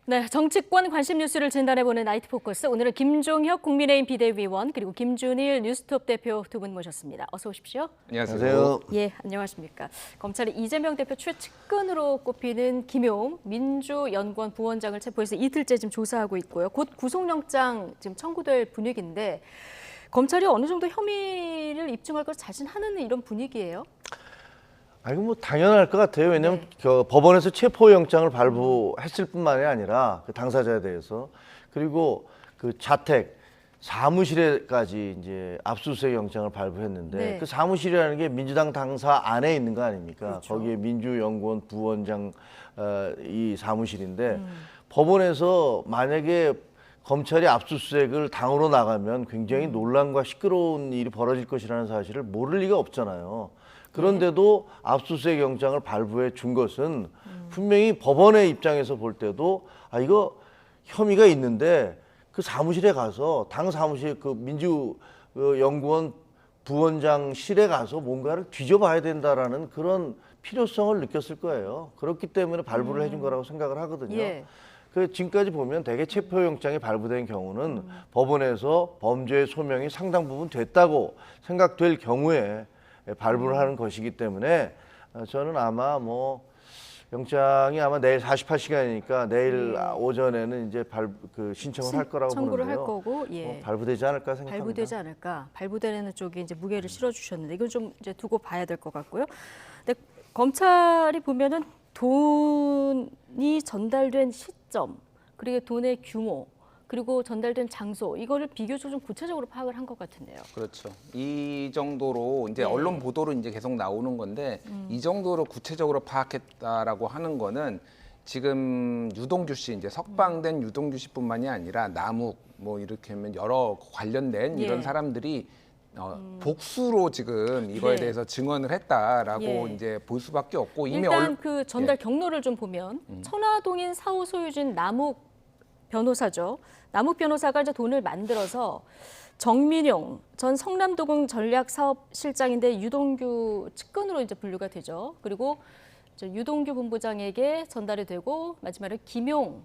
네, 정치권 관심 뉴스를 진단해보는 나이트 포커스. 오늘은 김종혁 국민의힘 비대위원 그리고 김준일 뉴스톱 대표 두 분 모셨습니다. 어서 오십시오. 안녕하세요. 예, 안녕하십니까. 검찰이 이재명 대표 최측근으로 꼽히는 김용 민주연구원 부원장을 체포해서 이틀째 지금 조사하고 있고요. 곧 구속영장 지금 청구될 분위기인데 검찰이 어느 정도 혐의를 입증할 걸 자신하는 이런 분위기예요? 아니 뭐 당연할 것 같아요. 왜냐하면 법원에서 체포영장을 발부했을 뿐만이 아니라 그 당사자에 대해서 그리고 그 자택 사무실에까지 이제 압수수색 영장을 발부했는데 네. 그 사무실이라는 게 민주당 당사 안에 있는 거 아닙니까? 그렇죠. 거기에 민주연구원 부원장 이 사무실인데 법원에서 만약에 검찰이 압수수색을 당으로 나가면 굉장히 논란과 시끄러운 일이 벌어질 것이라는 사실을 모를 리가 없잖아요. 그런데도 압수수색 영장을 발부해 준 것은 분명히 법원의 입장에서 볼 때도 아 이거 혐의가 있는데 그 사무실에 가서 당 사무실 그 민주연구원 부원장실에 가서 뭔가를 뒤져봐야 된다라는 그런 필요성을 느꼈을 거예요. 그렇기 때문에 발부를 해준 거라고 생각을 하거든요. 예. 그 지금까지 보면 대개 체포영장이 발부된 경우는 법원에서 범죄의 소명이 상당 부분 됐다고 생각될 경우에 발부를 하는 것이기 때문에 저는 아마 뭐 영장이 아마 내일 48시간이니까 내일 오전에는 이제 신청을 할 거라고 청구를 보는데요. 할 거고, 예. 발부되지 않을까 생각합니다. 발부되지 않을까. 발부되는 쪽에 이제 무게를 실어주셨는데 이건 좀 이제 두고 봐야 될 것 같고요. 근데 검찰이 보면은 돈이 전달된 시점 그리고 돈의 규모 그리고 전달된 장소 이거를 비교적 좀 구체적으로 파악을 한 것 같은데요. 그렇죠. 이 정도로 이제 네. 언론 보도로 이제 계속 나오는 건데 이 정도로 구체적으로 파악했다라고 하는 거는 지금 유동규 씨 이제 석방된 유동규 씨뿐만이 아니라 남욱 뭐 이렇게 하면 여러 관련된 예. 이런 사람들이 복수로 지금 이거에 네. 대해서 증언을 했다라고 예. 이제 볼 수밖에 없고 이미 일단 그 전달 예. 경로를 좀 보면 천화동인 사후 소유주인 남욱 변호사죠. 남욱 변호사가 이제 돈을 만들어서 정민용 전 성남도공 전략사업실장인데 유동규 측근으로 이제 분류가 되죠. 그리고 유동규 본부장에게 전달이 되고 마지막에 김용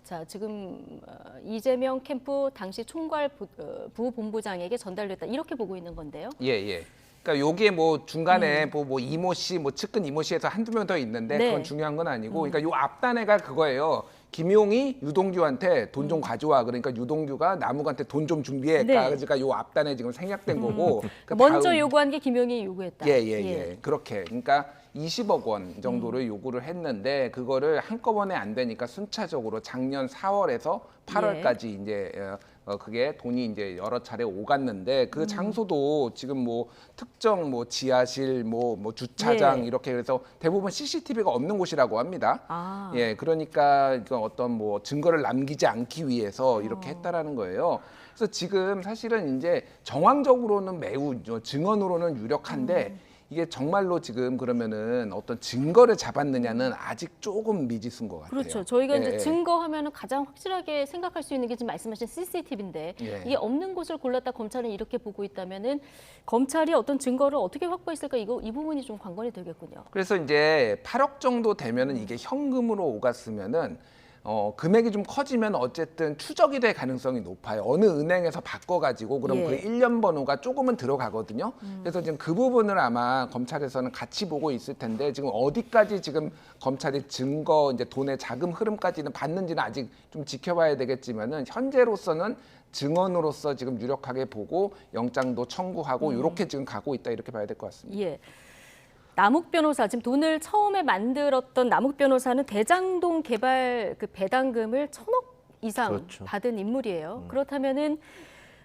자 지금 이재명 캠프 당시 총괄 부본부장에게 전달됐다 이렇게 보고 있는 건데요. 예. 그러니까 요게 뭐 중간에 뭐 이모 씨, 뭐 측근 이모 씨에서 한두 명 더 있는데 네. 그건 중요한 건 아니고, 그러니까 요 앞단에가 그거예요. 김용이 유동규한테 돈 좀 가져와. 그러니까 유동규가 남욱한테 돈 좀 준비해. 네. 그러니까 요 앞단에 지금 생략된 거고. 그 먼저 다음- 요구한 게 김용이 요구했다. 예. 그렇게. 그러니까 20억 원 정도를 요구를 했는데 그거를 한꺼번에 안 되니까 순차적으로 작년 4월에서 8월까지 이제 그게 돈이 이제 여러 차례 오갔는데 그 장소도 지금 뭐 특정 뭐 지하실 뭐 주차장 예. 이렇게 해서 대부분 CCTV가 없는 곳이라고 합니다. 아. 예, 그러니까 이거 어떤 뭐 증거를 남기지 않기 위해서 이렇게 했다라는 거예요. 그래서 지금 사실은 이제 정황적으로는 매우 증언으로는 유력한데 이게 정말로 지금 그러면은 어떤 증거를 잡았느냐는 아직 조금 미지수인 것 같아요. 그렇죠. 저희가 이제 예. 증거하면은 가장 확실하게 생각할 수 있는 게 지금 말씀하신 CCTV인데 예. 이게 없는 곳을 골랐다 검찰은 이렇게 보고 있다면은 검찰이 어떤 증거를 어떻게 확보했을까 이 부분이 좀 관건이 되겠군요. 그래서 이제 8억 정도 되면은 이게 현금으로 오갔으면은 금액이 좀 커지면 어쨌든 추적이 될 가능성이 높아요. 어느 은행에서 바꿔가지고 그럼 예. 그 일련 번호가 조금은 들어가거든요. 그래서 지금 그 부분을 아마 검찰에서는 같이 보고 있을 텐데 지금 어디까지 지금 검찰이 증거 이제 돈의 자금 흐름까지는 봤는지는 아직 좀 지켜봐야 되겠지만은 현재로서는 증언으로서 지금 유력하게 보고 영장도 청구하고 이렇게 지금 가고 있다 이렇게 봐야 될 것 같습니다. 예. 남욱 변호사 지금 돈을 처음에 만들었던 남욱 변호사는 대장동 개발 그 배당금을 1,000억 이상 그렇죠. 받은 인물이에요. 그렇다면은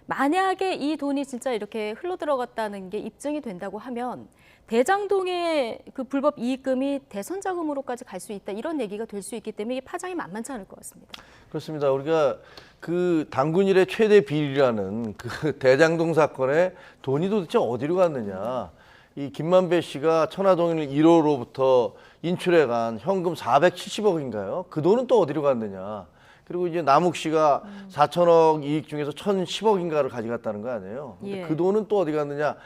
만약에 이 돈이 진짜 이렇게 흘러 들어갔다는 게 입증이 된다고 하면 대장동의 그 불법 이익금이 대선 자금으로까지 갈 수 있다 이런 얘기가 될 수 있기 때문에 이게 파장이 만만치 않을 것 같습니다. 그렇습니다. 우리가 그 당군일의 최대 비리라는 그 대장동 사건에 돈이 도대체 어디로 갔느냐. 이 김만배 씨가 천화동일 1호로부터 인출해간 현금 470억인가요? 그 돈은 또 어디로 갔느냐? 그리고 이제 남욱 씨가 4천억 이익 중에서 1,010억인가를 가져갔다는 거 아니에요? 근데 예. 그 돈은 또 어디 갔느냐?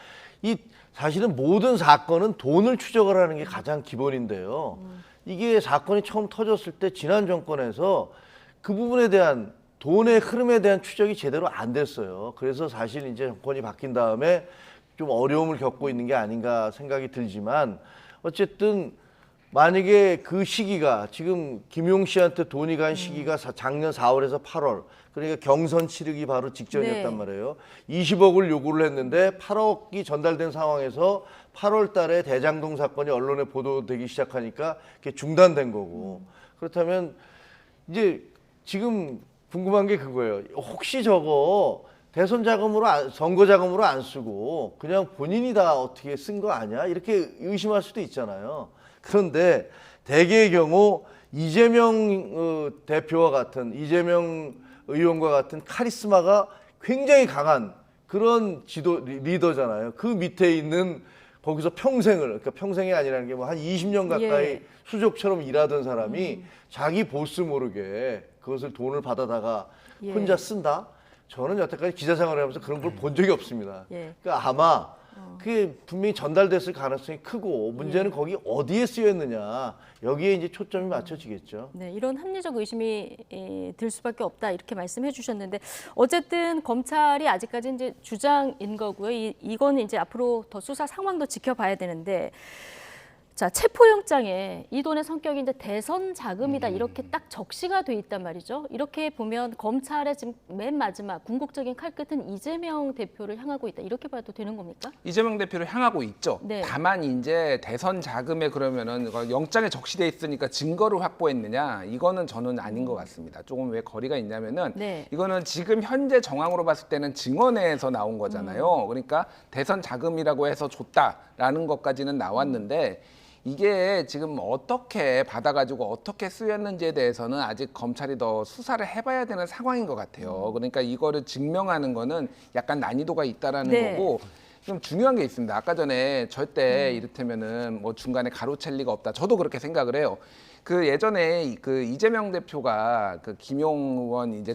이 사실은 모든 사건은 돈을 추적을 하는 게 가장 기본인데요. 이게 사건이 처음 터졌을 때 지난 정권에서 그 부분에 대한 돈의 흐름에 대한 추적이 제대로 안 됐어요. 그래서 사실 이제 정권이 바뀐 다음에 좀 어려움을 겪고 있는 게 아닌가 생각이 들지만 어쨌든 만약에 그 시기가 지금 김용 씨한테 돈이 간 시기가 작년 4월에서 8월 그러니까 경선 치르기 바로 직전이었단 네. 말이에요. 20억을 요구를 했는데 8억이 전달된 상황에서 8월 달에 대장동 사건이 언론에 보도되기 시작하니까 그게 중단된 거고 그렇다면 이제 지금 궁금한 게 그거예요. 혹시 저거 대선 자금으로 선거 자금으로 안 쓰고 그냥 본인이 다 어떻게 쓴 거 아니야? 이렇게 의심할 수도 있잖아요. 그런데 대개의 경우 이재명 대표와 같은 이재명 의원과 같은 카리스마가 굉장히 강한 그런 리더잖아요. 그 밑에 있는 거기서 평생을 그러니까 평생이 아니라는 게 뭐 한 20년 가까이 예. 수족처럼 일하던 사람이 자기 보스 모르게 그것을 돈을 받아다가 예. 혼자 쓴다? 저는 여태까지 기자 생활을 하면서 그런 걸 본 적이 없습니다. 예. 그러니까 아마 그게 분명히 전달됐을 가능성이 크고 문제는 거기 어디에 쓰였느냐 여기에 이제 초점이 맞춰지겠죠. 네, 이런 합리적 의심이 들 수밖에 없다 이렇게 말씀해 주셨는데 어쨌든 검찰이 아직까지 이제 주장인 거고요. 이거는 이제 앞으로 더 수사 상황도 지켜봐야 되는데 자 체포영장에 이 돈의 성격이 이제 대선 자금이다 이렇게 딱 적시가 돼 있단 말이죠. 이렇게 보면 검찰의 지금 맨 마지막 궁극적인 칼끝은 이재명 대표를 향하고 있다 이렇게 봐도 되는 겁니까? 이재명 대표를 향하고 있죠. 네. 다만 이제 대선 자금에 그러면은 영장에 적시돼 있으니까 증거를 확보했느냐 이거는 저는 아닌 것 같습니다. 조금 왜 거리가 있냐면은 네. 이거는 지금 현재 정황으로 봤을 때는 증언에서 나온 거잖아요. 그러니까 대선 자금이라고 해서 줬다라는 것까지는 나왔는데 이게 지금 어떻게 받아가지고 어떻게 쓰였는지에 대해서는 아직 검찰이 더 수사를 해봐야 되는 상황인 것 같아요. 그러니까 이거를 증명하는 거는 약간 난이도가 있다라는 네. 거고 좀 중요한 게 있습니다. 아까 전에 절대 이를테면은 뭐 중간에 가로챌 리가 없다. 저도 그렇게 생각을 해요. 그 예전에 그 이재명 대표가 그 김용 의원 이제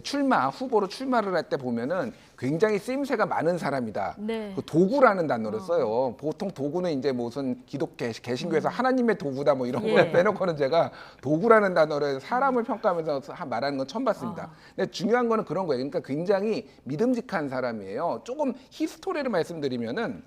후보로 출마를 할 때 보면은 굉장히 쓰임새가 많은 사람이다. 네. 그 도구라는 단어를 써요. 보통 도구는 이제 무슨 개신교에서 하나님의 도구다 뭐 이런 예. 걸 빼놓고는 제가 도구라는 단어를 사람을 평가하면서 말하는 건 처음 봤습니다. 근데 중요한 거는 그런 거예요. 그러니까 굉장히 믿음직한 사람이에요. 조금 히스토리를 말씀드리면은,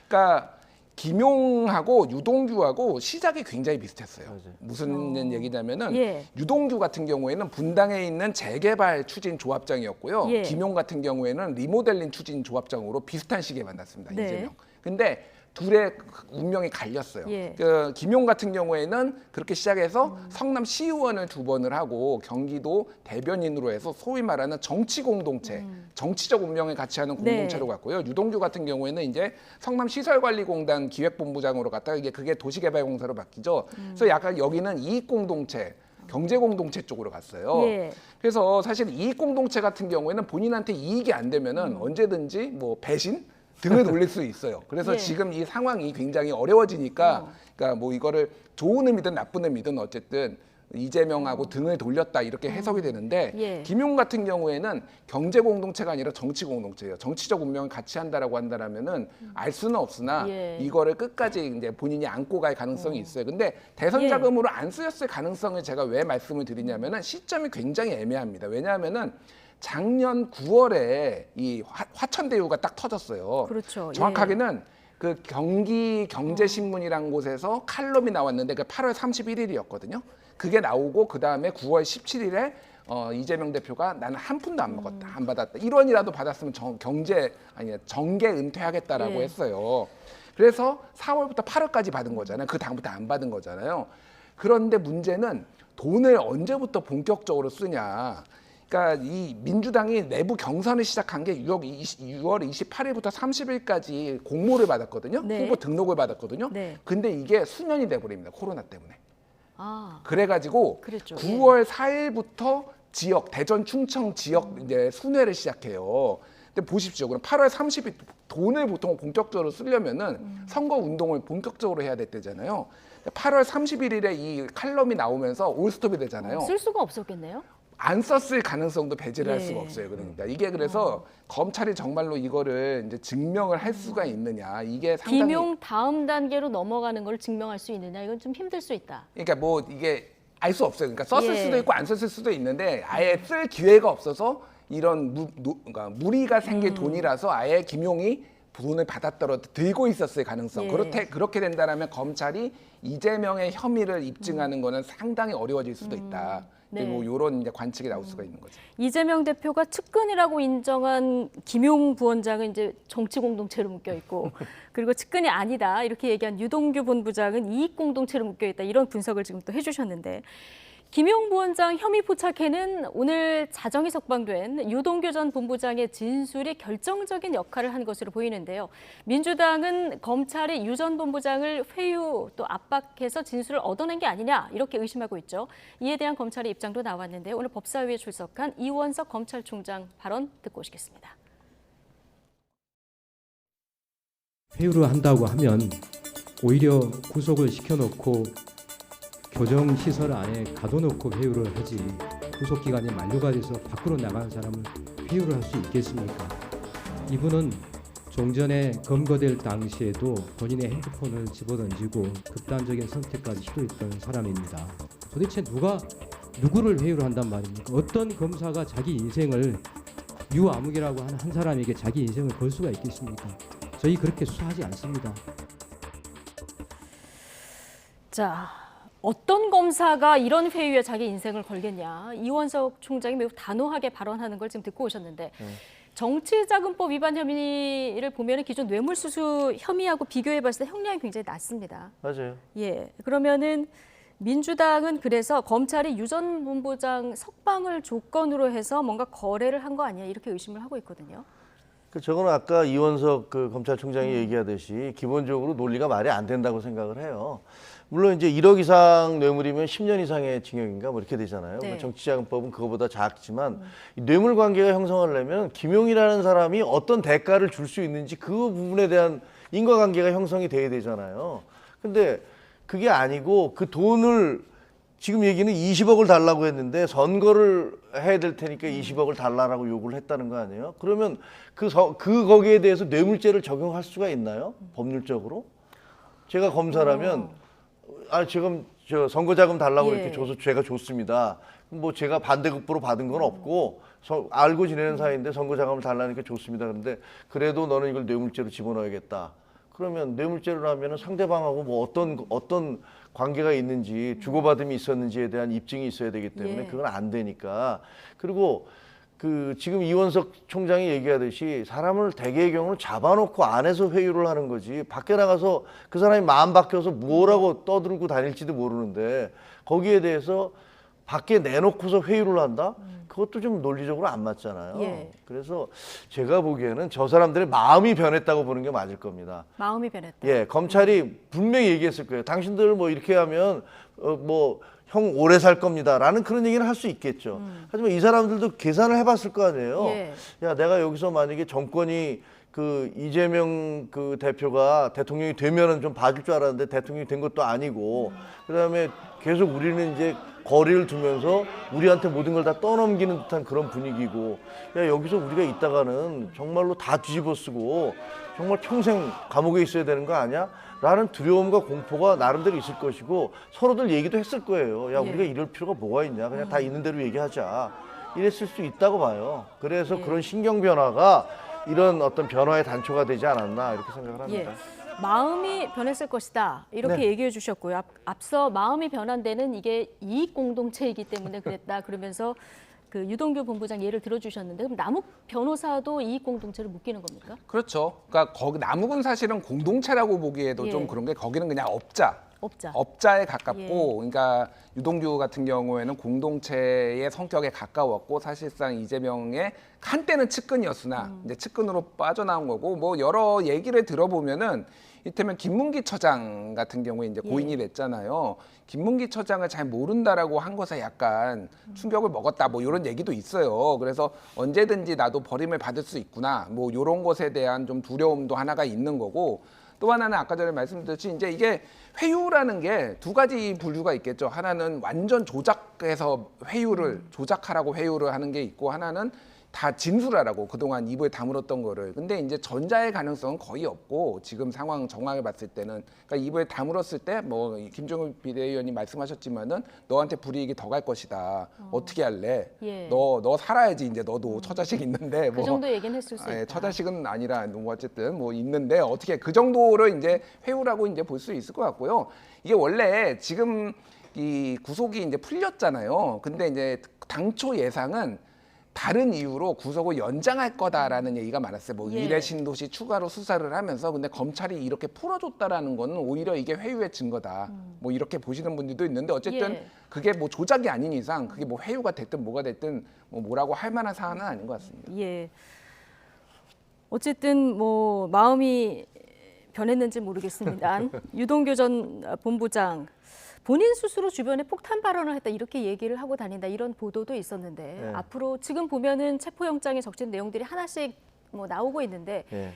그러니까 김용하고 유동규하고 시작이 굉장히 비슷했어요. 무슨 얘기냐면은 예. 유동규 같은 경우에는 분당에 있는 재개발 추진 조합장이었고요. 예. 김용 같은 경우에는 리모델링 추진 조합장으로 비슷한 시기에 만났습니다. 네. 이재명. 근데 둘의 운명이 갈렸어요. 예. 그 김용 같은 경우에는 그렇게 시작해서 성남 시의원을 2번을 하고 경기도 대변인으로 해서 소위 말하는 정치 공동체, 정치적 운명을 같이 하는 공동체로 네. 갔고요. 유동규 같은 경우에는 이제 성남 시설관리공단 기획본부장으로 갔다가 그게 도시개발공사로 바뀌죠. 그래서 약간 여기는 이익공동체, 경제공동체 쪽으로 갔어요. 예. 그래서 사실 이익공동체 같은 경우에는 본인한테 이익이 안 되면은 언제든지 뭐 배신 등을 올릴 수 있어요. 그래서 예. 지금 이 상황이 굉장히 어려워지니까, 그러니까 뭐 이거를 좋은 의미든 나쁜 의미든 어쨌든 이재명하고 등을 돌렸다 이렇게 해석이 되는데 예. 김용 같은 경우에는 경제 공동체가 아니라 정치 공동체예요. 정치적 운명을 같이 한다라고 한다라면은 알 수는 없으나 예. 이거를 끝까지 이제 본인이 안고 갈 가능성이 있어요. 근데 대선 예. 자금으로 안 쓰였을 가능성을 제가 왜 말씀을 드리냐면은 시점이 굉장히 애매합니다. 왜냐하면은 작년 9월에 이 화천대유가 딱 터졌어요. 그렇죠. 정확하게는 그 경기 경제신문이라는 곳에서 칼럼이 나왔는데 그 8월 31일이었거든요. 그게 나오고 그 다음에 9월 17일에 이재명 대표가 나는 한 푼도 안 먹었다, 안 받았다. 1원이라도 받았으면 정계 은퇴하겠다라고 예. 했어요. 그래서 4월부터 8월까지 받은 거잖아요. 그 다음부터 안 받은 거잖아요. 그런데 문제는 돈을 언제부터 본격적으로 쓰냐. 그러니까 이 민주당이 내부 경선을 시작한 게 6월 28일부터 30일까지 공모를 받았거든요. 네. 후보 등록을 받았거든요. 네. 근데 이게 수년이 돼버립니다. 코로나 때문에. 아, 그래가지고 그랬죠. 9월 4일부터 지역 대전 충청 지역 이제 순회를 시작해요. 근데 보십시오. 그럼 8월 30일 돈을 보통 본격적으로 쓰려면은 선거 운동을 본격적으로 해야 될 때잖아요. 8월 31일에 이 칼럼이 나오면서 올스톱이 되잖아요. 쓸 수가 없었겠네요. 안 썼을 가능성도 배제를 할 예. 수가 없어요. 그러니까 이게 그래서 검찰이 정말로 이거를 이제 증명을 할 수가 있느냐 이게 상당히 김용 다음 단계로 넘어가는 걸 증명할 수 있느냐 이건 좀 힘들 수 있다. 그러니까 뭐 이게 알 수 없어요. 그러니까 썼을 예. 수도 있고 안 썼을 수도 있는데 아예 쓸 기회가 없어서 이런 그러니까 무리가 생긴 돈이라서 아예 김용이 돈을 받았더라도 들고 있었을 가능성. 예. 그렇게 된다면 검찰이 이재명의 혐의를 입증하는 거는 상당히 어려워질 수도 있다. 네. 뭐 이런 이제 관측이 나올 수가 있는 거죠. 이재명 대표가 측근이라고 인정한 김용 부원장은 이제 정치 공동체로 묶여 있고 그리고 측근이 아니다 이렇게 얘기한 유동규 본부장은 이익 공동체로 묶여 있다 이런 분석을 지금 또 해주셨는데 김용 부원장 혐의 포착에는 오늘 자정이 석방된 유동규 전 본부장의 진술이 결정적인 역할을 한 것으로 보이는데요. 민주당은 검찰이 유 전 본부장을 회유 또 압박해서 진술을 얻어낸 게 아니냐 이렇게 의심하고 있죠. 이에 대한 검찰의 입장도 나왔는데요. 오늘 법사위에 출석한 이원석 검찰총장 발언 듣고 오시겠습니다. 회유를 한다고 하면 오히려 구속을 시켜놓고 교정시설 안에 가둬놓고 회유를 하지 구속 기간이 만료가 돼서 밖으로 나가는 사람을 회유를 할 수 있겠습니까? 이분은 종전에 검거될 당시에도 본인의 핸드폰을 집어던지고 극단적인 선택까지 시도했던 사람입니다. 도대체 누구를 회유를 한단 말입니까? 어떤 검사가 자기 인생을 유아무개라고 하는 한 사람에게 자기 인생을 걸 수가 있겠습니까? 저희 그렇게 수사하지 않습니다. 자, 어떤 검사가 이런 회유에 자기 인생을 걸겠냐. 이원석 총장이 매우 단호하게 발언하는 걸 지금 듣고 오셨는데 정치자금법 위반 혐의를 보면 기존 뇌물수수 혐의하고 비교해 봤을 때 형량이 굉장히 낮습니다. 맞아요. 예, 그러면은 민주당은 그래서 검찰이 유 전 본부장 석방을 조건으로 해서 뭔가 거래를 한 거 아니야 이렇게 의심을 하고 있거든요. 저거는 아까 이원석 그 검찰총장이 얘기하듯이 기본적으로 논리가 말이 안 된다고 생각을 해요. 물론 이제 1억 이상 뇌물이면 10년 이상의 징역인가 뭐 이렇게 되잖아요. 네. 정치자금법은 그거보다 작지만 이 뇌물 관계가 형성하려면 김용이라는 사람이 어떤 대가를 줄 수 있는지 그 부분에 대한 인과관계가 형성이 돼야 되잖아요. 근데 그게 아니고 그 돈을 지금 얘기는 20억을 달라고 했는데 선거를 해야 될 테니까 20억을 달라고 요구를 했다는 거 아니에요? 그러면 거기에 대해서 뇌물죄를 적용할 수가 있나요? 법률적으로? 제가 검사라면 지금 저 선거자금 달라고 예. 이렇게 줘서 제가 줬습니다. 뭐 제가 반대급부로 받은 건 없고 알고 지내는 사이인데 선거자금을 달라니까 줬습니다. 그런데 그래도 너는 이걸 뇌물죄로 집어넣어야겠다. 그러면 뇌물죄로 하면은 상대방하고 뭐 어떤 관계가 있는지 주고받음이 있었는지에 대한 입증이 있어야 되기 때문에 예. 그건 안 되니까. 그리고 그 지금 이원석 총장이 얘기하듯이 사람을 대개의 경우는 잡아놓고 안에서 회유를 하는 거지 밖에 나가서 그 사람이 마음 바뀌어서 뭐라고 떠들고 다닐지도 모르는데 거기에 대해서 밖에 내놓고서 회유를 한다? 그것도 좀 논리적으로 안 맞잖아요. 예. 그래서 제가 보기에는 저 사람들의 마음이 변했다고 보는 게 맞을 겁니다. 마음이 변했다. 예, 검찰이 분명히 얘기했을 거예요. 당신들 뭐 이렇게 하면 형 오래 살 겁니다라는 그런 얘기는 할 수 있겠죠. 하지만 이 사람들도 계산을 해봤을 거 아니에요. 예. 야, 내가 여기서 만약에 정권이 그 이재명 그 대표가 대통령이 되면은 좀 봐줄 줄 알았는데 대통령이 된 것도 아니고 그다음에 계속 우리는 이제 거리를 두면서 우리한테 모든 걸 다 떠넘기는 듯한 그런 분위기고 야, 여기서 우리가 있다가는 정말로 다 뒤집어 쓰고 정말 평생 감옥에 있어야 되는 거 아니야? 라는 두려움과 공포가 나름대로 있을 것이고 서로들 얘기도 했을 거예요. 야, 예. 우리가 이럴 필요가 뭐가 있냐? 그냥 다 있는 대로 얘기하자. 이랬을 수 있다고 봐요. 그래서 그런 신경 변화가 이런 어떤 변화의 단초가 되지 않았나 이렇게 생각을 합니다. 예. 마음이 변했을 것이다 이렇게 네. 얘기해 주셨고요. 앞서 마음이 변한 데는 이게 이익 공동체이기 때문에 그랬다 그러면서 그 유동규 본부장 예를 들어주셨는데 그럼 남욱 변호사도 이익 공동체를 묶이는 겁니까? 그렇죠. 그러니까 거기 남욱은 사실은 공동체라고 보기에도 예. 좀 그런 게 거기는 그냥 업자. 업자에 가깝고 예. 그러니까 유동규 같은 경우에는 공동체의 성격에 가까웠고 사실상 이재명의 한때는 측근이었으나 이제 측근으로 빠져나온 거고 뭐 여러 얘기를 들어보면은 이를테면 김문기 처장 같은 경우에 이제 고인이 됐잖아요. 김문기 처장을 잘 모른다라고 한 것에 약간 충격을 먹었다 뭐 이런 얘기도 있어요. 그래서 언제든지 나도 버림을 받을 수 있구나 뭐 이런 것에 대한 좀 두려움도 하나가 있는 거고 또 하나는 아까 전에 말씀드렸듯이 이제 이게 회유라는 게 두 가지 분류가 있겠죠. 하나는 완전 조작해서 회유를 조작하라고 회유를 하는 게 있고 하나는 다 진술하라고 그동안 입을 다물었던 거를. 근데 이제 전자의 가능성은 거의 없고 지금 상황 정황을 봤을 때는 그러니까 입을 다물었을 때 뭐 김종국 비대위원이 말씀하셨지만은 너한테 불이익이 더 갈 것이다. 어떻게 할래? 예. 너 살아야지 이제 너도 처자식 있는데 그 뭐 정도 얘기는 했을 수 예, 있다. 처자식은 아니라 뭐 어쨌든 뭐 있는데 어떻게 그 정도를 이제 회유라고 이제 볼 수 있을 것 같고요. 이게 원래 지금 이 구속이 이제 풀렸잖아요. 근데 이제 당초 예상은 다른 이유로 구속을 연장할 거다라는 얘기가 많았어요. 뭐 예. 일회 신도시 추가로 수사를 하면서 근데 검찰이 이렇게 풀어줬다라는 거는 오히려 이게 회유의 증거다. 뭐 이렇게 보시는 분들도 있는데 어쨌든 예. 그게 뭐 조작이 아닌 이상 그게 뭐 회유가 됐든 뭐가 됐든 뭐 뭐라고 할 만한 사안은 아닌 것 같습니다. 예. 어쨌든 뭐 마음이 변했는지 모르겠습니다. 유동규 전 본부장 본인 스스로 주변에 폭탄 발언을 했다 이렇게 얘기를 하고 다닌다 이런 보도도 있었는데 네. 앞으로 지금 보면은 체포영장에 적힌 내용들이 하나씩 뭐 나오고 있는데 예.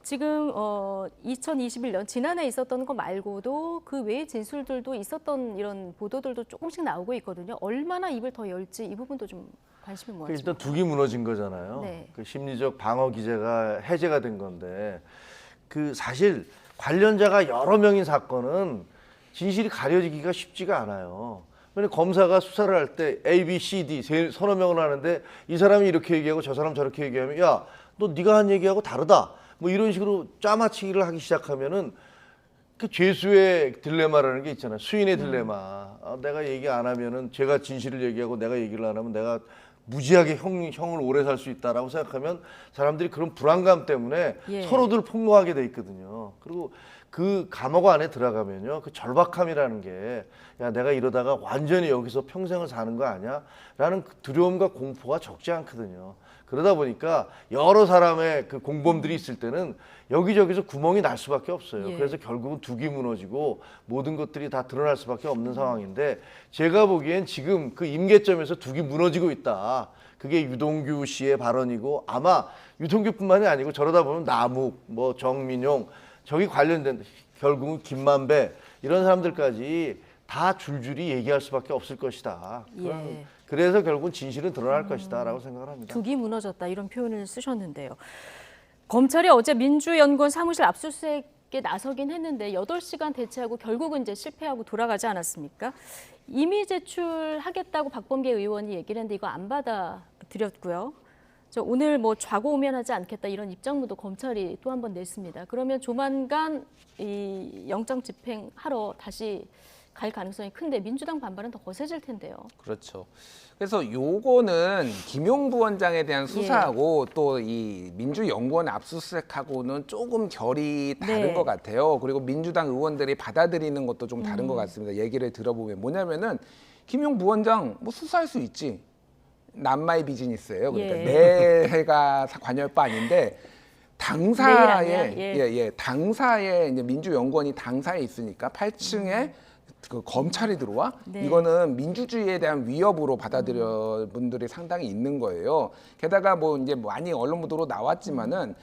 지금 2021년 지난해 있었던 거 말고도 그 외의 진술들도 있었던 이런 보도들도 조금씩 나오고 있거든요. 얼마나 입을 더 열지 이 부분도 좀 관심이 그 모아집니다. 일단 둑이 무너진 거잖아요. 네. 그 심리적 방어 기제가 해제가 된 건데 그 사실 관련자가 여러 명인 사건은 진실이 가려지기가 쉽지가 않아요. 왜냐면 검사가 수사를 할 때 A, B, C, D 서너 명을 하는데 이 사람이 이렇게 얘기하고 저 사람 저렇게 얘기하면 야, 너 네가 한 얘기하고 다르다. 뭐 이런 식으로 짜맞추기를 하기 시작하면은 그 죄수의 딜레마라는 게 있잖아요. 수인의 딜레마. 아, 내가 얘기 안 하면은 제가 진실을 얘기하고 내가 얘기를 안 하면 내가 무지하게 형을 오래 살 수 있다라고 생각하면 사람들이 그런 불안감 때문에 예. 서로들 폭로하게 돼 있거든요. 그리고 그 감옥 안에 들어가면요, 그 절박함이라는 게, 야, 내가 이러다가 완전히 여기서 평생을 사는 거 아니야? 라는 그 두려움과 공포가 적지 않거든요. 그러다 보니까 여러 사람의 그 공범들이 있을 때는 여기저기서 구멍이 날 수밖에 없어요. 예. 그래서 결국은 둑이 무너지고 모든 것들이 다 드러날 수밖에 없는 상황인데 제가 보기엔 지금 그 임계점에서 둑이 무너지고 있다. 그게 유동규 씨의 발언이고 아마 유동규뿐만이 아니고 저러다 보면 남욱, 뭐 정민용 저기 관련된 결국은 김만배 이런 사람들까지 다 줄줄이 얘기할 수밖에 없을 것이다. 예. 그래서 결국은 진실은 드러날 것이다라고 생각을 합니다. 둑이 무너졌다 이런 표현을 쓰셨는데요. 검찰이 어제 민주연구원 사무실 압수수색에 나서긴 했는데 8시간 대치하고 결국은 이제 실패하고 돌아가지 않았습니까? 이미 제출하겠다고 박범계 의원이 얘기를 했는데 이거 안 받아들였고요. 오늘 뭐 좌고우면하지 않겠다 이런 입장문도 검찰이 또 한 번 냈습니다. 그러면 조만간 이 영장 집행하러 다시 갈 가능성이 큰데 민주당 반발은 더 거세질 텐데요. 그렇죠. 그래서 요거는 김용 부원장에 대한 수사하고 또 이 민주연구원 압수수색하고는 조금 결이 다른 네. 것 같아요. 그리고 민주당 의원들이 받아들이는 것도 좀 다른 것 같습니다. 얘기를 들어보면 뭐냐면은 김용 부원장 뭐 수사할 수 있지. 남마이 비즈니스예요. 그러니까 예. 내 해가 관여할 바 아닌데 당사에 내일 아니야? 예. 당사에 이제 민주연구원이 당사에 있으니까 8층에 그 검찰이 들어와 네. 이거는 민주주의에 대한 위협으로 받아들여 분들이 상당히 있는 거예요. 게다가 뭐 이제 많이 언론 보도로 나왔지만은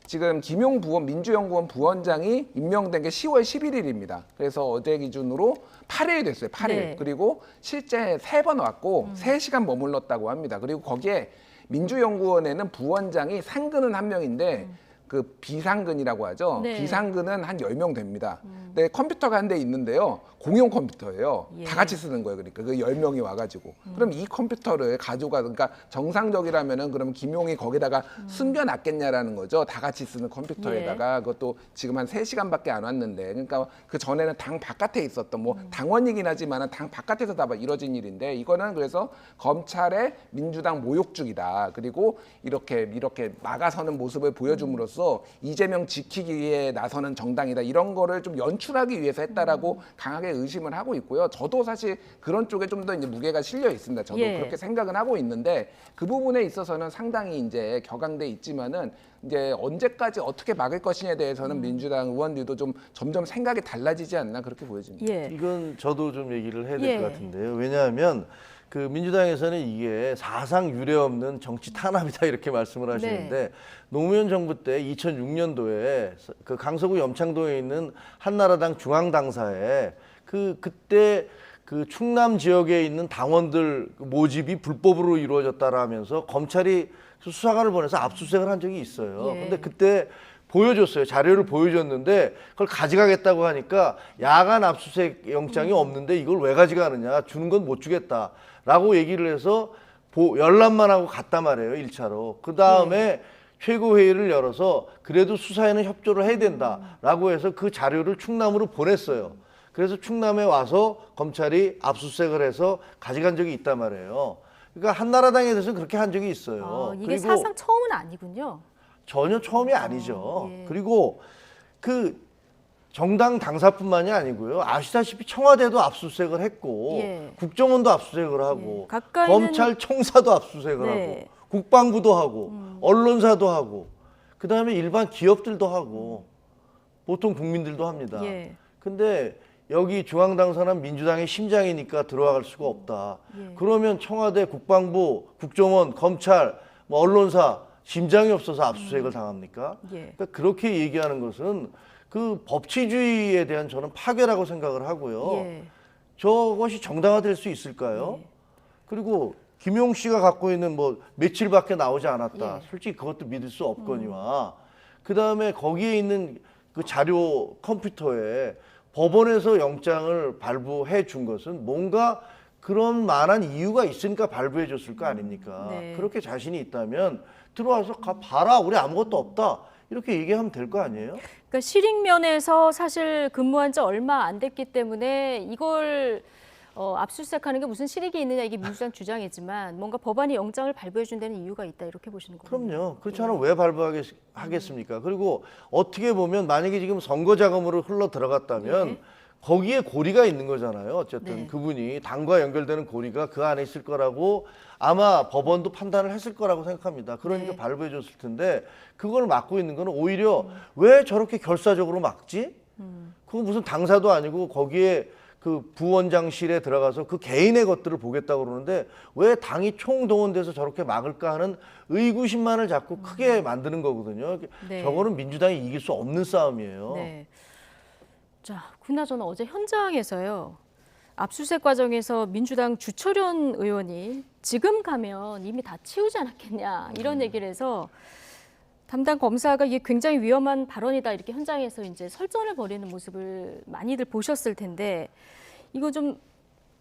지금 김용 민주연구원 부원장이 임명된 게 10월 11일입니다. 그래서 어제 기준으로 8일 됐어요. 8일. 네. 그리고 실제 3번 왔고 3시간 머물렀다고 합니다. 그리고 거기에 민주연구원에는 부원장이 상근은 1명인데 그 비상근이라고 하죠. 네. 비상근은 한 10명 됩니다. 근데 컴퓨터가 한 대 있는데요. 공용 컴퓨터예요. 예. 다 같이 쓰는 거예요. 그러니까 그 10명이 와가지고. 그럼 이 컴퓨터를 그러니까 정상적이라면은 그러면 김용이 거기다가 숨겨놨겠냐라는 거죠. 다 같이 쓰는 컴퓨터에다가 그것도 지금 한 3시간밖에 안 왔는데 그러니까 그 전에는 당 바깥에 있었던 뭐 당원이긴 하지만 당 바깥에서 다 이뤄진 일인데 이거는 그래서 검찰의 민주당 모욕죽이다. 그리고 이렇게 막아서는 모습을 보여줌으로써 이재명 지키기 위해 나서는 정당이다. 이런 거를 좀 연출하기 위해서 했다라고 강하게 의심을 하고 있고요. 저도 사실 그런 쪽에 좀 더 이제 무게가 실려 있습니다. 저도 예. 그렇게 생각은 하고 있는데 그 부분에 있어서는 상당히 이제 격앙돼 있지만은 이제 언제까지 어떻게 막을 것이냐에 대해서는 민주당 의원들도 좀 점점 생각이 달라지지 않나 그렇게 보여집니다. 예. 이건 저도 좀 얘기를 해야 될 예. 것 같은데요. 왜냐하면 그 민주당에서는 이게 사상 유례 없는 정치 탄압이다 이렇게 말씀을 하시는데 노무현 정부 때 2006년도에 그 강서구 염창동에 있는 한나라당 중앙당사에 그때 그 충남 지역에 있는 당원들 모집이 불법으로 이루어졌다라면서 검찰이 수사관을 보내서 압수수색을 한 적이 있어요. 예. 근데 그때 보여줬어요. 자료를 보여줬는데 그걸 가져가겠다고 하니까 야간 압수수색 영장이 없는데 이걸 왜 가져가느냐. 주는 건 못 주겠다라고 얘기를 해서 열람만 하고 갔단 말이에요. 1차로. 그 다음에 최고회의를 열어서 그래도 수사에는 협조를 해야 된다라고 해서 그 자료를 충남으로 보냈어요. 그래서 충남에 와서 검찰이 압수수색을 해서 가져간 적이 있단 말이에요. 그러니까 한나라당에 대해서 그렇게 한 적이 있어요. 이게 그리고 사상 처음은 아니군요. 전혀 처음이 아니죠. 예. 그리고 그 정당 당사뿐만이 아니고요. 아시다시피 청와대도 압수수색을 했고 예. 국정원도 압수수색을 하고 예. 가까이는- 검찰청사도 압수수색을 네. 하고 국방부도 하고 언론사도 하고 그다음에 일반 기업들도 하고 보통 국민들도 합니다. 예. 근데 여기 중앙당선은 민주당의 심장이니까 들어갈 수가 없다. 예. 그러면 청와대, 국방부, 국정원, 검찰, 뭐 언론사 심장이 없어서 압수수색을 당합니까? 예. 그러니까 그렇게 얘기하는 것은 그 법치주의에 대한 저는 파괴라고 생각을 하고요. 예. 저것이 정당화될 수 있을까요? 예. 그리고 김용 씨가 갖고 있는 뭐 며칠밖에 나오지 않았다. 예. 솔직히 그것도 믿을 수 없거니와 그 다음에 거기에 있는 그 자료 컴퓨터에 법원에서 영장을 발부해 준 것은 뭔가 그런 만한 이유가 있으니까 발부해 줬을 거 아닙니까? 네. 그렇게 자신이 있다면 들어와서 봐라, 우리 아무것도 없다. 이렇게 얘기하면 될 거 아니에요? 그러니까 실익면에서 사실 근무한 지 얼마 안 됐기 때문에 이걸 압수수색하는 게 무슨 실익이 있느냐 이게 민주당 주장이지만 뭔가 법안이 영장을 발부해 준다는 이유가 있다 이렇게 보시는 거예요. 그럼요. 그렇지 않으면 왜 발부하겠습니까? 그리고 어떻게 보면 만약에 지금 선거 자금으로 흘러 들어갔다면 예. 거기에 고리가 있는 거잖아요. 어쨌든 네. 그분이 당과 연결되는 고리가 그 안에 있을 거라고 아마 법원도 판단을 했을 거라고 생각합니다. 그러니까 네. 발부해 줬을 텐데 그걸 막고 있는 거는 오히려 왜 저렇게 결사적으로 막지? 그거 무슨 당사도 아니고 거기에 그 부원장실에 들어가서 그 개인의 것들을 보겠다고 그러는데 왜 당이 총동원돼서 저렇게 막을까 하는 의구심만을 자꾸 크게 만드는 거거든요. 네. 저거는 민주당이 이길 수 없는 싸움이에요. 네. 자, 그나저나 어제 현장에서요. 압수수색 과정에서 민주당 주철현 의원이 지금 가면 이미 다 치우지 않았겠냐 이런 얘기를 해서 담당 검사가 이게 굉장히 위험한 발언이다 이렇게 현장에서 이제 설전을 벌이는 모습을 많이들 보셨을 텐데 이거 좀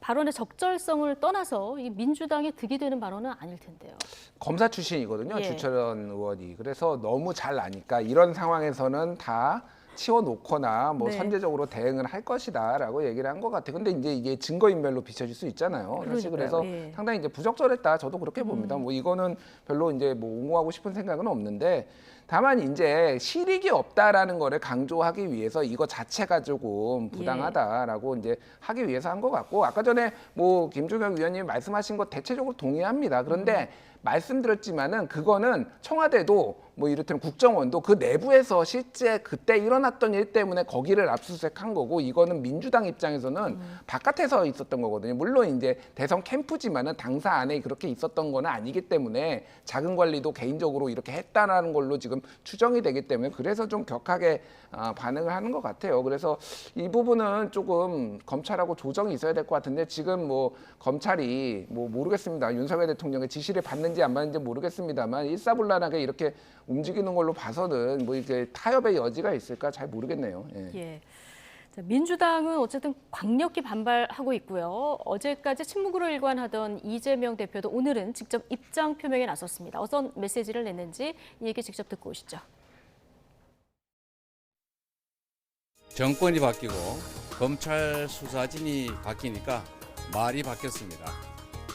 발언의 적절성을 떠나서 이 민주당에 득이 되는 발언은 아닐 텐데요. 검사 출신이거든요. 예. 주철현 의원이. 그래서 너무 잘 아니까 이런 상황에서는 다 치워놓거나 뭐 네. 선제적으로 대응을 할 것이다라고 얘기를 한 것 같아요. 근데 이제 이게 증거인멸로 비춰질 수 있잖아요. 사실 그러니까요. 그래서 예. 상당히 이제 부적절했다. 저도 그렇게 봅니다. 뭐 이거는 별로 이제 뭐 옹호하고 싶은 생각은 없는데 다만 이제 실익이 없다라는 거를 강조하기 위해서 이거 자체가 조금 부당하다라고 이제 하기 위해서 한 것 같고 아까 전에 뭐 김종혁 위원님이 말씀하신 거 대체적으로 동의합니다. 그런데 말씀드렸지만은 그거는 청와대도 뭐 이를테면 국정원도 그 내부에서 실제 그때 일어났던 일 때문에 거기를 압수수색한 거고 이거는 민주당 입장에서는 바깥에서 있었던 거거든요. 물론 이제 대선 캠프지만은 당사 안에 그렇게 있었던 거는 아니기 때문에 자금 관리도 개인적으로 이렇게 했다라는 걸로 지금 추정이 되기 때문에 그래서 좀 격하게 반응을 하는 것 같아요. 그래서 이 부분은 조금 검찰하고 조정이 있어야 될 것 같은데 지금 뭐 검찰이 뭐 모르겠습니다. 윤석열 대통령의 지시를 받는지 안 받는지 모르겠습니다만 일사불란하게 이렇게 움직이는 걸로 봐서는 뭐 이게 타협의 여지가 있을까 잘 모르겠네요. 예. 예. 자, 민주당은 어쨌든 강력히 반발하고 있고요. 어제까지 침묵으로 일관하던 이재명 대표도 오늘은 직접 입장 표명에 나섰습니다. 어떤 메시지를 냈는지 이 얘기 직접 듣고 오시죠. 정권이 바뀌고 검찰 수사진이 바뀌니까 말이 바뀌었습니다.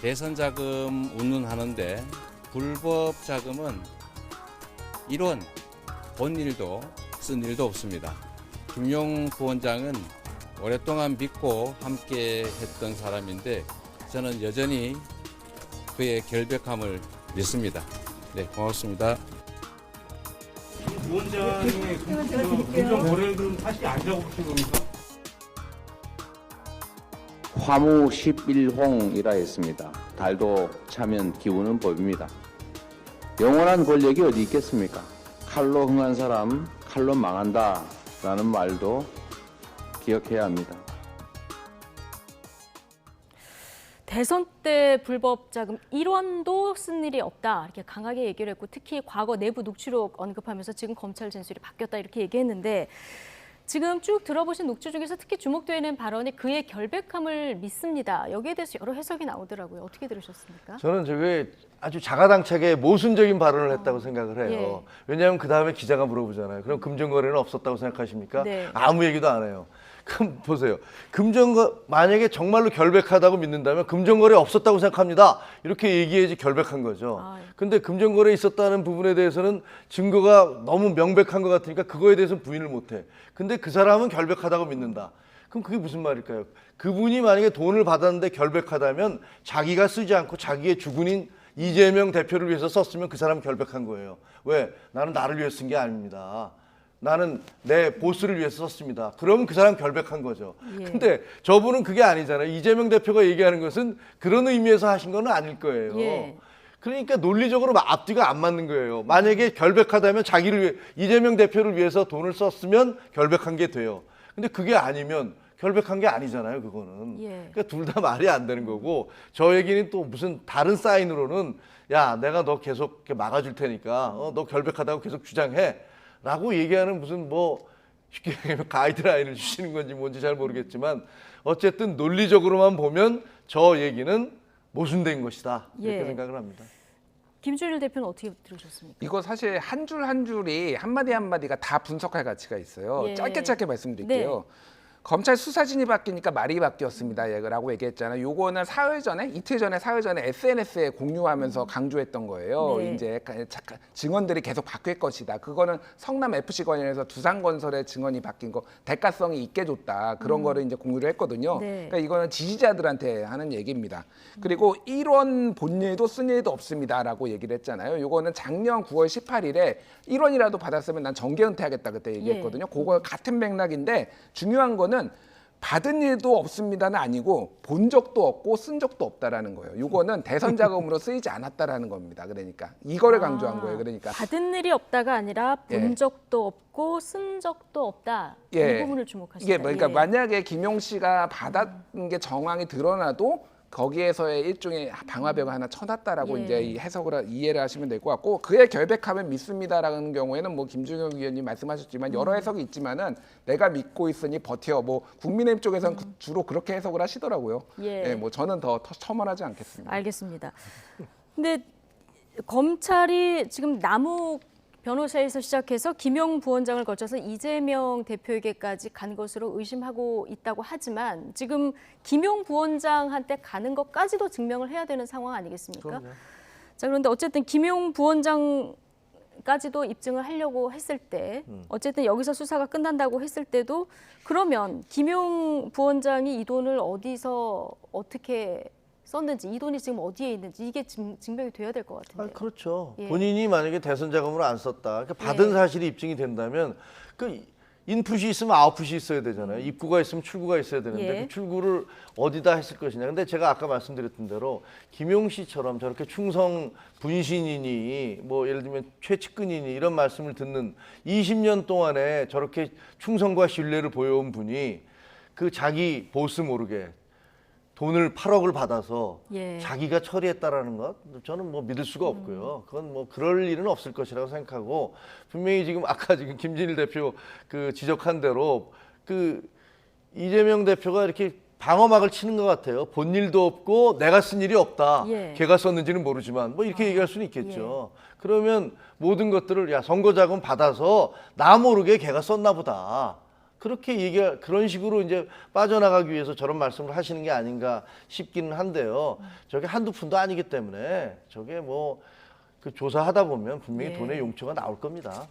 대선 자금 운운하는데 불법 자금은 이론 본 일도 쓴 일도 없습니다. 김용 부원장은 오랫동안 믿고 함께 했던 사람인데 저는 여전히 그의 결백함을 믿습니다. 네, 고맙습니다. 부원장의 금전 거래는 사실이 아니라고 보시는 겁니까? 화무 11홍이라 했습니다. 달도 차면 기우는 법입니다. 영원한 권력이 어디 있겠습니까? 칼로 흥한 사람 칼로 망한다 라는 말도 기억해야 합니다. 대선 때 불법 자금 1원도 쓴 일이 없다 이렇게 강하게 얘기를 했고 특히 과거 내부 녹취록 언급하면서 지금 검찰 진술이 바뀌었다 이렇게 얘기했는데 지금 쭉 들어보신 녹취 중에서 특히 주목되는 발언이 그의 결백함을 믿습니다. 여기에 대해서 여러 해석이 나오더라고요. 어떻게 들으셨습니까? 저는 저게 아주 자가당착의 모순적인 발언을 했다고 생각을 해요. 예. 왜냐하면 그 다음에 기자가 물어보잖아요. 그럼 금전거래는 없었다고 생각하십니까? 네. 아무 얘기도 안 해요. 그럼 보세요. 만약에 정말로 결백하다고 믿는다면 금전거래 없었다고 생각합니다. 이렇게 얘기해야지 결백한 거죠. 근데 금전거래 있었다는 부분에 대해서는 증거가 너무 명백한 것 같으니까 그거에 대해서는 부인을 못해. 근데 그 사람은 결백하다고 믿는다. 그럼 그게 무슨 말일까요? 그분이 만약에 돈을 받았는데 결백하다면 자기가 쓰지 않고 자기의 주군인 이재명 대표를 위해서 썼으면 그 사람은 결백한 거예요. 왜? 나는 나를 위해 쓴 게 아닙니다. 나는 내 보스를 위해서 썼습니다. 그러면 그 사람 결백한 거죠. 예. 근데 저분은 그게 아니잖아요. 이재명 대표가 얘기하는 것은 그런 의미에서 하신 건 아닐 거예요. 예. 그러니까 논리적으로 앞뒤가 안 맞는 거예요. 만약에 결백하다면 자기를 위해 이재명 대표를 위해서 돈을 썼으면 결백한 게 돼요. 근데 그게 아니면 결백한 게 아니잖아요. 그거는. 예. 그러니까 둘 다 말이 안 되는 거고 저 얘기는 또 무슨 다른 사인으로는 야 내가 너 계속 이렇게 막아줄 테니까 너 결백하다고 계속 주장해 라고 얘기하는 무슨 뭐 쉽게 얘기하면 가이드라인을 주시는 건지 뭔지 잘 모르겠지만 어쨌든 논리적으로만 보면 저 얘기는 모순된 것이다 이렇게 예. 생각을 합니다. 김준일 대표는 어떻게 들으셨습니까? 이거 사실 한 줄 한 줄이 한마디 한마디가 다 분석할 가치가 있어요. 예. 짧게 말씀드릴게요. 검찰 수사진이 바뀌니까 말이 바뀌었습니다라고 얘기했잖아요. 요거는 사흘 전에 이틀 전에 SNS에 공유하면서 강조했던 거예요. 네. 이제 증언들이 계속 바뀔 것이다. 그거는 성남 FC 관련해서 두산건설의 증언이 바뀐 거 대가성이 있게 줬다. 그런 거를 이제 공유를 했거든요. 네. 그러니까 이거는 지지자들한테 하는 얘기입니다. 그리고 1원 본 일도 쓴 일도 없습니다라고 얘기를 했잖아요. 요거는 작년 9월 18일에 1원이라도 받았으면 난 정계 은퇴하겠다 그때 얘기했거든요. 그거 같은 맥락인데 중요한 거는 받은 일도 없습니다는 아니고 본 적도 없고 쓴 적도 없다라는 거예요. 이거는 대선 자금으로 쓰이지 않았다라는 겁니다. 그러니까 이거를 강조한 거예요. 그러니까 받은 일이 없다가 아니라 본 예. 적도 없고 쓴 적도 없다. 예. 이 부분을 주목하시다. 이게 그러니까 예. 만약에 김용 씨가 받았는 게 정황이 드러나도 거기에서의 일종의 방화벽을 하나 쳐놨다라고 예. 이제 이 해석을 이해를 하시면 될 것 같고 그의 결백함을 믿습니다라는 경우에는 뭐 김준영 위원님 말씀하셨지만 여러 해석이 있지만은 내가 믿고 있으니 버텨 뭐 국민의힘 쪽에서는 주로 그렇게 해석을 하시더라고요. 예. 뭐 저는 더 첨언하지 않겠습니다. 알겠습니다. 근데 검찰이 지금 남욱 변호사에서 시작해서 김용 부원장을 거쳐서 이재명 대표에게까지 간 것으로 의심하고 있다고 하지만 지금 김용 부원장한테 가는 것까지도 증명을 해야 되는 상황 아니겠습니까? 그럼요. 자, 그런데 어쨌든 김용 부원장까지도 입증을 하려고 했을 때 어쨌든 여기서 수사가 끝난다고 했을 때도 그러면 김용 부원장이 이 돈을 어디서 어떻게 썼는지 이 돈이 지금 어디에 있는지 이게 증명이 돼야 될 것 같은데요. 그렇죠. 예. 본인이 만약에 대선 자금으로 안 썼다. 그러니까 받은 예. 사실이 입증이 된다면 그 인풋이 있으면 아웃풋이 있어야 되잖아요. 입구가 있으면 출구가 있어야 되는데 예. 그 출구를 어디다 했을 것이냐. 근데 제가 아까 말씀드렸던 대로 김용 씨처럼 저렇게 충성 분신이니 뭐 예를 들면 최측근이니 이런 말씀을 듣는 20년 동안에 저렇게 충성과 신뢰를 보여온 분이 그 자기 보스 모르게 돈을 8억을 받아서 예. 자기가 처리했다라는 것 저는 뭐 믿을 수가 없고요. 그건 뭐 그럴 일은 없을 것이라고 생각하고 분명히 지금 아까 지금 김진일 대표 그 지적한 대로 그 이재명 대표가 이렇게 방어막을 치는 것 같아요. 본 일도 없고 내가 쓴 일이 없다. 예. 걔가 썼는지는 모르지만 뭐 이렇게 얘기할 수는 있겠죠. 그러면 모든 것들을 야 선거 자금 받아서 나 모르게 걔가 썼나 보다. 그렇게 그런 식으로 이제 빠져나가기 위해서 저런 말씀을 하시는 게 아닌가 싶기는 한데요. 저게 한두 푼도 아니기 때문에 저게 뭐 그 조사하다 보면 분명히 예. 돈의 용처가 나올 겁니다.